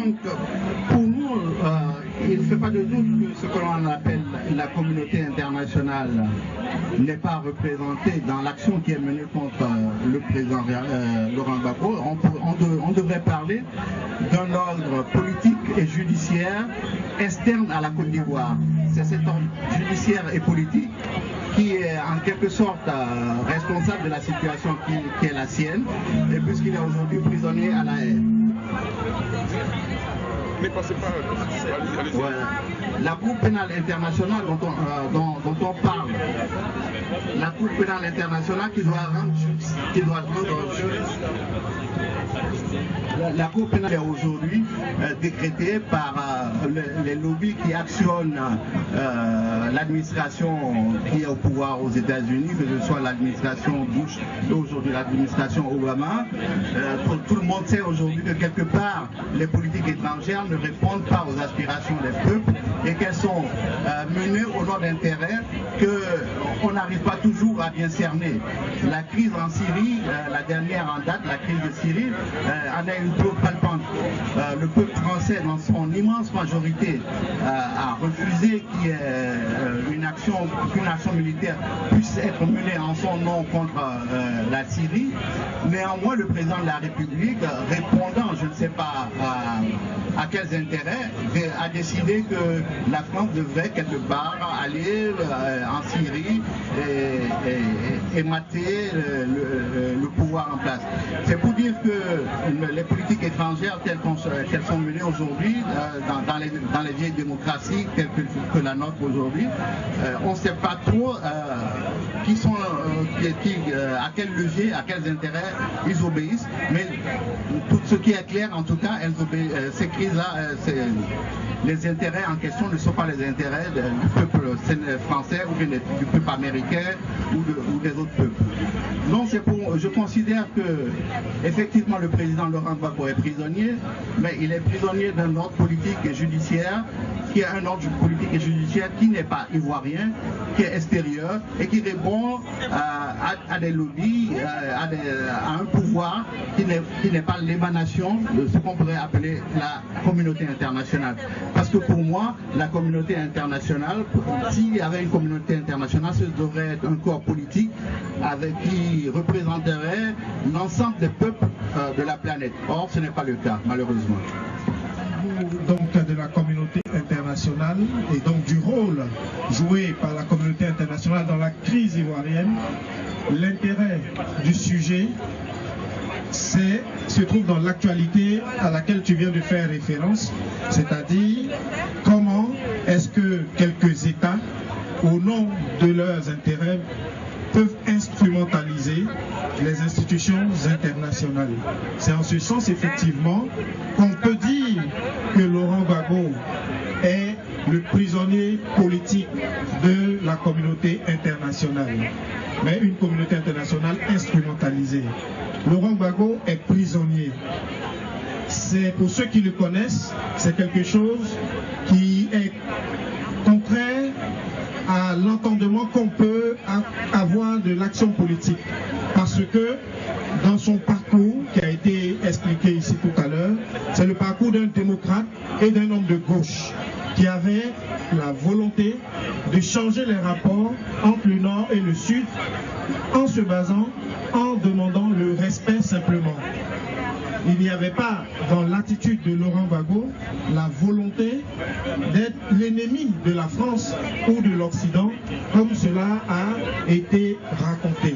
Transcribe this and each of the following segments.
Donc, pour nous, il ne fait pas de doute que ce que l'on appelle la communauté internationale n'est pas représentée dans l'action qui est menée contre le président Laurent Gbagbo. On devrait parler d'un ordre politique et judiciaire externe à la Côte d'Ivoire. C'est cet ordre judiciaire et politique qui est en quelque sorte responsable de la situation qui est la sienne, et puisqu'il est aujourd'hui prisonnier à La Haye. Voilà. La Cour pénale internationale dont on parle, la Cour pénale internationale qui doit rendre justice, la Cour pénale est aujourd'hui décrétée par les lobbies qui actionnent l'administration qui est au pouvoir aux États-Unis, que ce soit l'administration Bush et aujourd'hui l'administration Obama. Tout le monde sait aujourd'hui que quelque part les politiques étrangères ne répondent pas aux aspirations des peuples et qu'elles sont menées au nom d'intérêts qu'on n'arrive pas toujours à bien cerner. La crise en Syrie, la dernière en date, la crise de Syrie, en est une preuve palpante. Le peuple français, dans son immense majorité, a refusé qu'une action militaire puisse être menée en son nom contre la Syrie. Néanmoins, le président de la République, répondant, je ne sais pas à quels intérêts, a décidé que la France devrait quelque part aller en Syrie et mater le pouvoir en place. C'est pour dire que les politiques étrangères telles qu'elles sont menées aujourd'hui dans les vieilles démocraties telles que la nôtre aujourd'hui, on ne sait pas trop à quel levier, à quels intérêts ils obéissent, mais tout ce qui est clair en tout cas, ces crises-là, les intérêts en question ne sont pas les intérêts du peuple français ou du peuple américain ou des autres peuples. Donc je considère que effectivement le président Laurent Gbagbo est prisonnier, mais il est prisonnier d'un ordre politique et judiciaire qui est un ordre politique et judiciaire qui n'est pas ivoirien, qui est extérieur et qui répond à des lobbies, à un pouvoir qui n'est pas l'émanation de ce qu'on pourrait appeler la communauté internationale. Parce que pour moi, la communauté internationale, s'il y avait une communauté internationale, ce devrait être un corps politique qui représenterait l'ensemble des peuples de la planète. Or, ce n'est pas le cas, malheureusement. Donc de la communauté internationale et donc du rôle joué par la communauté internationale dans la crise ivoirienne, l'intérêt du sujet se trouve dans l'actualité à laquelle tu viens de faire référence, c'est-à-dire comment est-ce que quelques États, au nom de leurs intérêts, peuvent instrumentaliser les institutions internationales. C'est en ce sens, effectivement, qu'on peut dire que Laurent Gbagbo est le prisonnier politique de la communauté internationale, mais une communauté internationale instrumentalisée. Laurent Gbagbo est prisonnier. C'est pour ceux qui le connaissent, c'est quelque chose qui est contraire à l'entendement qu'on peut avoir de l'action politique. Parce que dans son parcours, qui a été expliqué ici tout à l'heure, c'est le parcours d'un démocrate et d'un homme de gauche qui avait la volonté de changer les rapports entre le Nord et le Sud en se basant, en demandant le respect simplement. Il n'y avait pas dans l'attitude de Laurent Gbagbo la volonté d'être l'ennemi de la France ou de l'Occident, comme cela a été raconté.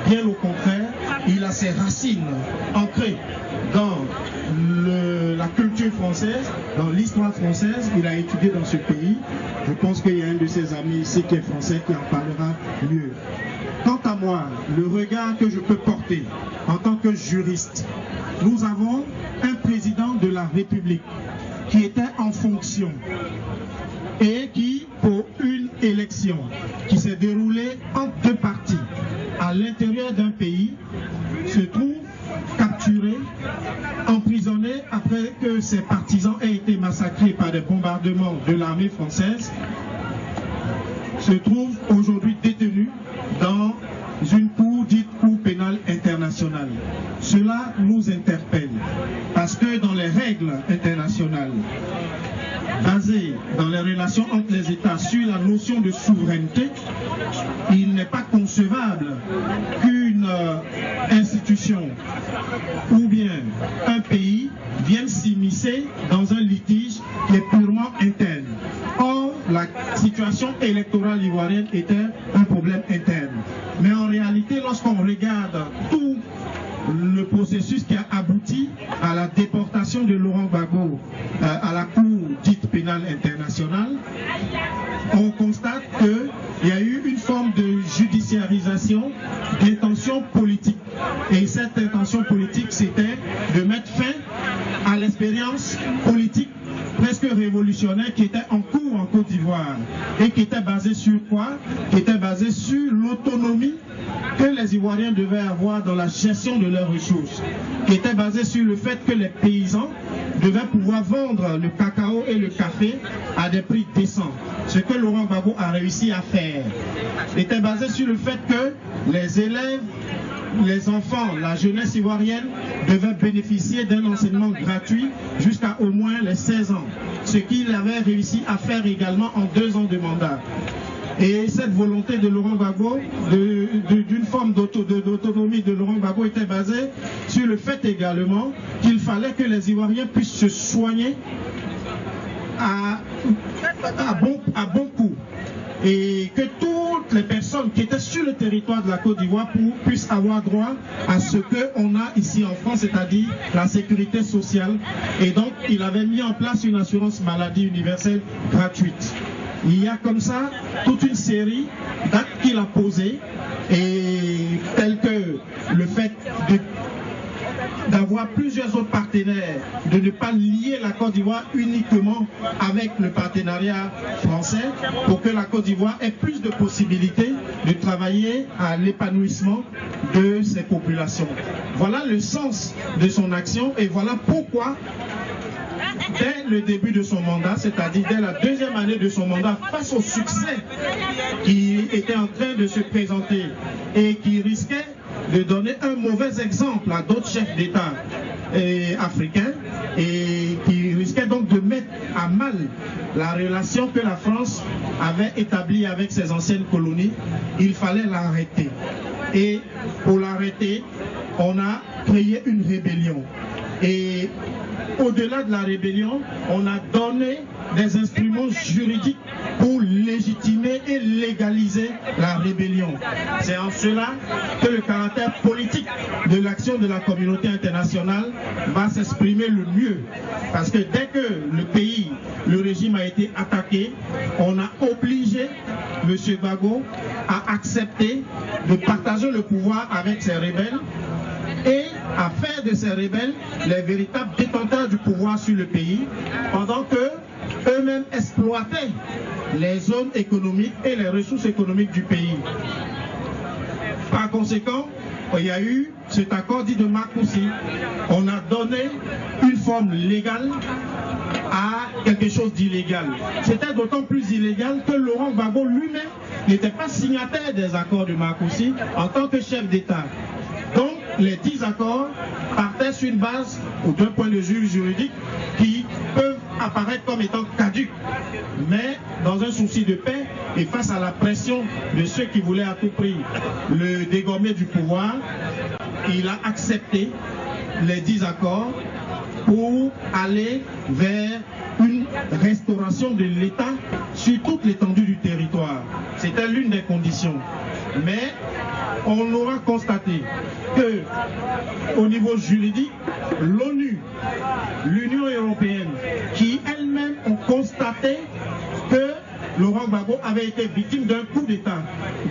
Bien au contraire, il a ses racines ancrées dans la culture française, dans l'histoire française. Il a étudié dans ce pays. Je pense qu'il y a un de ses amis ici qui est français qui en parlera mieux. Quant à moi, le regard que je peux porter en tant que juriste, nous avons un président de la République qui était en fonction et qui, pour une élection qui s'est déroulée entre deux partis à l'intérieur d'un pays, se trouve capturé, emprisonné après que ses partisans aient été massacrés par des bombardements de l'armée française, se trouve aujourd'hui détenu dans une cour dite Cour pénale internationale. Cela nous interpelle. Parce que dans les règles internationales, basées dans les relations entre les États sur la notion de souveraineté, il n'est pas concevable qu'une institution ou bien un pays vienne s'immiscer dans un litige qui est purement interne. Or, la situation électorale ivoirienne était un problème interne. Mais en réalité, lorsqu'on regarde tout le processus qui a abouti à la déportation de Laurent Gbagbo à la Cour dite pénale internationale, on constate qu'il y a eu une forme de judiciarisation d'intention politique. Et cette intention politique, c'était de mettre fin à l'expérience politique presque révolutionnaire qui était en cours en Côte d'Ivoire et qui était basée sur quoi? Qui était basée sur l'autonomie que les Ivoiriens devaient avoir dans la gestion de leurs ressources, qui était basée sur le fait que les paysans devaient pouvoir vendre le cacao et le café à des prix décents, ce que Laurent Gbagbo a réussi à faire. Était basé sur le fait que les élèves, les enfants, la jeunesse ivoirienne devaient bénéficier d'un enseignement gratuit jusqu'à au moins les 16 ans, ce qu'il avait réussi à faire également en 2 ans de mandat. Et cette volonté de Laurent Gbagbo, d'une forme d'autonomie de Laurent Gbagbo était basée sur le fait également qu'il fallait que les Ivoiriens puissent se soigner à bon coût. Et que toutes les personnes qui étaient sur le territoire de la Côte d'Ivoire puissent avoir droit à ce qu'on a ici en France, c'est-à-dire la sécurité sociale. Et donc, il avait mis en place une assurance maladie universelle gratuite. Il y a comme ça toute une série d'actes qu'il a posés, et tels que le fait d'avoir plusieurs autres partenaires, de ne pas lier la Côte d'Ivoire uniquement avec le partenariat français, pour que la Côte d'Ivoire ait plus de possibilités de travailler à l'épanouissement de ses populations. Voilà le sens de son action et voilà pourquoi, dès le début de son mandat, c'est-à-dire dès la 2e année de son mandat, face au succès qui était en train de se présenter et qui risquait de donner un mauvais exemple à d'autres chefs d'État africains et qui risquait donc de mettre à mal la relation que la France avait établie avec ses anciennes colonies, il fallait l'arrêter. Et pour l'arrêter, on a créé une rébellion. Et au-delà de la rébellion, on a donné des instruments juridiques pour légitimer et légaliser la rébellion. C'est en cela que le caractère politique de l'action de la communauté internationale va s'exprimer le mieux. Parce que dès que le régime a été attaqué, on a obligé M. Gbagbo à accepter de partager le pouvoir avec ses rebelles et à faire de ces rebelles les véritables détenteurs du pouvoir sur le pays, pendant que eux-mêmes exploitaient les zones économiques et les ressources économiques du pays. Par conséquent, il y a eu cet accord dit de Marcoussis. On a donné une forme légale à quelque chose d'illégal. C'était d'autant plus illégal que Laurent Gbagbo lui-même n'était pas signataire des accords de Marcoussis en tant que chef d'État. Donc, les 10 accords partaient sur une base, ou d'un point de vue juridique, qui peuvent apparaître comme étant caducs. Mais, dans un souci de paix, et face à la pression de ceux qui voulaient à tout prix le dégommer du pouvoir, il a accepté les 10 accords pour aller vers une restauration de l'État sur toute l'étendue du territoire. C'était l'une des conditions. Mais on aura constaté que, au niveau juridique, l'ONU, l'Union européenne, qui elles-mêmes ont constaté que Laurent Gbagbo avait été victime d'un coup d'État,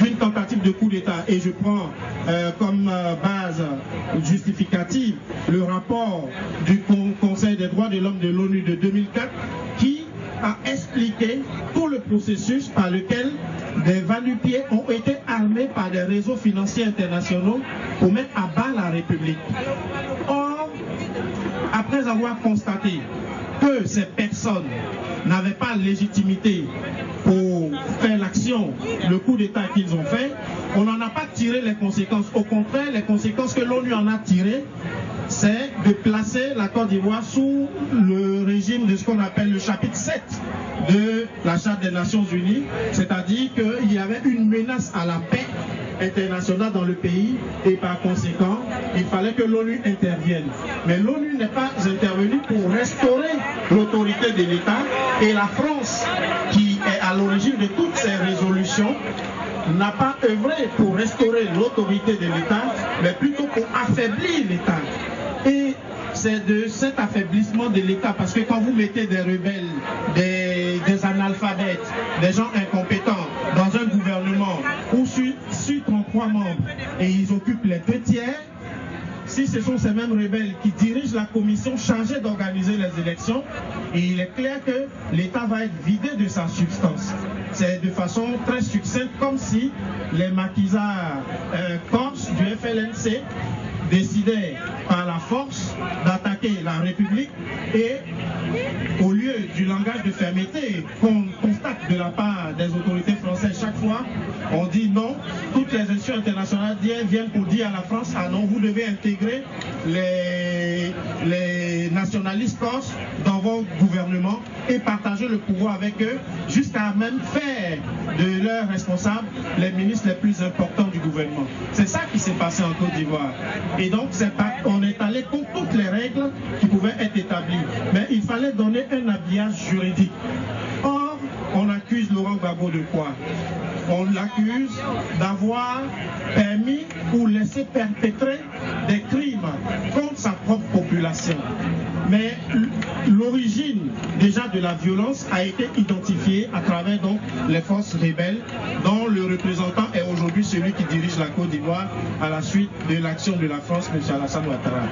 d'une tentative de coup d'État. Et je prends comme base justificative le rapport du Conseil des droits de l'homme de l'ONU de 2004 qui a expliqué tout le processus par lequel des va-nu-pieds ont été armés par des réseaux financiers internationaux pour mettre à bas la République. Or, après avoir constaté que ces personnes n'avaient pas légitimité pour faire l'action, le coup d'État qu'ils ont fait, on n'en a pas tiré les conséquences. Au contraire, les conséquences que l'ONU en a tirées c'est de placer la Côte d'Ivoire sous le régime de ce qu'on appelle le chapitre 7 de la Charte des Nations Unies, c'est-à-dire qu'il y avait une menace à la paix internationale dans le pays et par conséquent, il fallait que l'ONU intervienne. Mais l'ONU n'est pas intervenue pour restaurer l'autorité de l'État et la France, qui est à l'origine de toutes ces résolutions, n'a pas œuvré pour restaurer l'autorité de l'État, mais plutôt pour affaiblir l'État. Et c'est de cet affaiblissement de l'État, parce que quand vous mettez des rebelles, des analphabètes, des gens incompétents dans un gouvernement où sur 33 membres et ils occupent les 2/3, si ce sont ces mêmes rebelles qui dirigent la commission chargée d'organiser les élections, il est clair que l'État va être vidé de sa substance. C'est de façon très succincte, comme si les maquisards corses du FLNC décidaient par la force d'attaquer la République et au lieu du langage de fermeté qu'on constate de la part des autorités françaises chaque fois, on dit non, toutes les institutions internationales viennent pour dire à la France, ah non, vous devez intégrer les nationalistes corses dans vos gouvernements et partager le pouvoir avec eux, jusqu'à même faire de leurs responsables les ministres les plus importants du gouvernement. C'est ça qui s'est passé en Côte d'Ivoire. Et donc, on est allé contre toutes les règles qui pouvaient être établies. Mais il fallait donner un habillage juridique. Or, on accuse Laurent Gbagbo de quoi? On l'accuse d'avoir permis ou laissé perpétrer des crimes contre sa propre population. Mais l'origine déjà de la violence a été identifiée à travers donc les forces rebelles, dont le représentant est aujourd'hui celui qui dirige la Côte d'Ivoire à la suite de l'action de la France, M. Alassane Ouattara.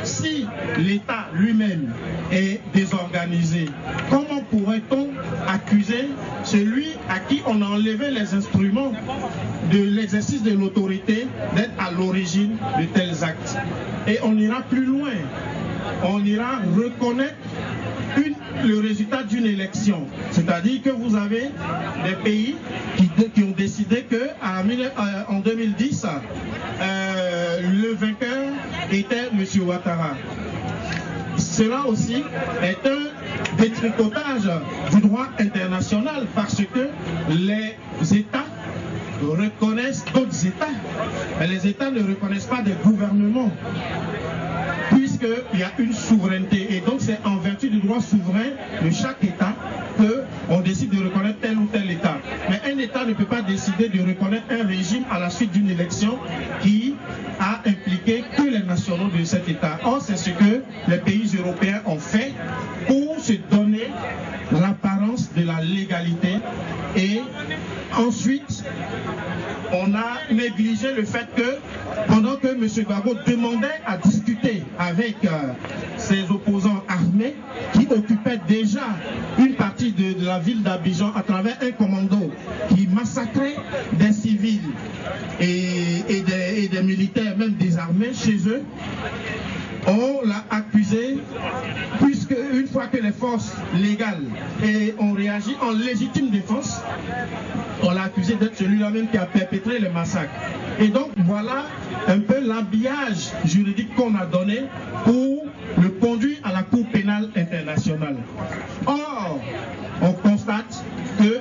Si l'État lui-même est désorganisé, comment pourrait-on accuser celui à qui on a enlevé les instruments de l'exercice de l'autorité d'être à l'origine de tels actes? Et on ira plus loin. On ira reconnaître le résultat d'une élection. C'est-à-dire que vous avez des pays qui ont décidé qu'en 2010, le vainqueur était M. Ouattara. Cela aussi est un détricotage du droit international parce que les États reconnaissent d'autres États. Mais les États ne reconnaissent pas des gouvernements, puisqu'il y a une souveraineté. Et donc c'est en vertu du droit souverain de chaque État qu'on décide de reconnaître tel ou tel État. Mais un État ne peut pas décider de reconnaître un régime à la suite d'une élection qui a impliqué que les nationaux de cet État. Or, c'est ce que les pays européens ont fait pour se donner l'apparence de la légalité. Et ensuite, on a négligé le fait que pendant que M. Gbagbo demandait à discuter avec ses opposants armés qui occupaient déjà une partie de la ville d'Abidjan à travers un commando qui massacrait des civils et des militaires, même désarmés chez eux, on l'a accusé, puisque une fois que les forces légales ont réagi en légitime défense, on l'a accusé d'être celui-là même qui a perpétré les massacres. Et donc voilà un peu l'habillage juridique qu'on a donné pour le conduire à la Cour pénale internationale. Or, on constate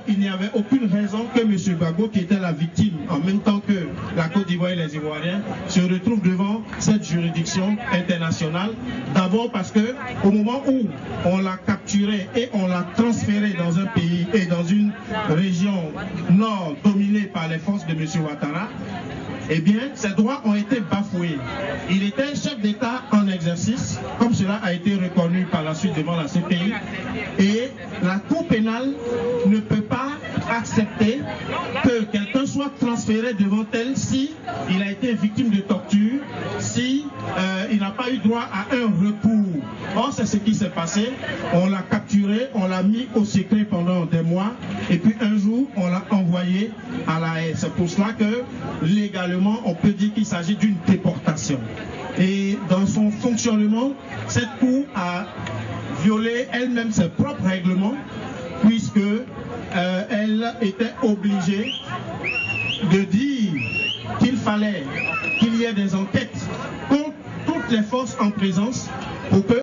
qu'il n'y avait aucune raison que M. Gbagbo, qui était la victime en même temps que la Côte d'Ivoire et les Ivoiriens, se retrouve devant cette juridiction internationale. D'abord parce que au moment où on l'a capturé et on l'a transféré dans un pays et dans une région nord dominée par les forces de M. Ouattara, eh bien, ses droits ont été bafoués. Il était chef d'État en exercice, comme cela a été reconnu par la suite devant la CPI, et la Cour pénale ne peut pas accepter que quelqu'un soit transféré devant elle si il a été victime de torture, si il n'a pas eu droit à un recours. Or, c'est ce qui s'est passé. On l'a capturé, on l'a mis au secret pendant des mois, et puis un jour, on l'a envoyé à la haie. C'est pour cela que, légalement, on peut dire qu'il s'agit d'une déportation. Et dans son fonctionnement, cette cour a violé elle-même ses propres règlements, puisque elle était obligée de dire qu'il fallait qu'il y ait des enquêtes contre toutes les forces en présence pour que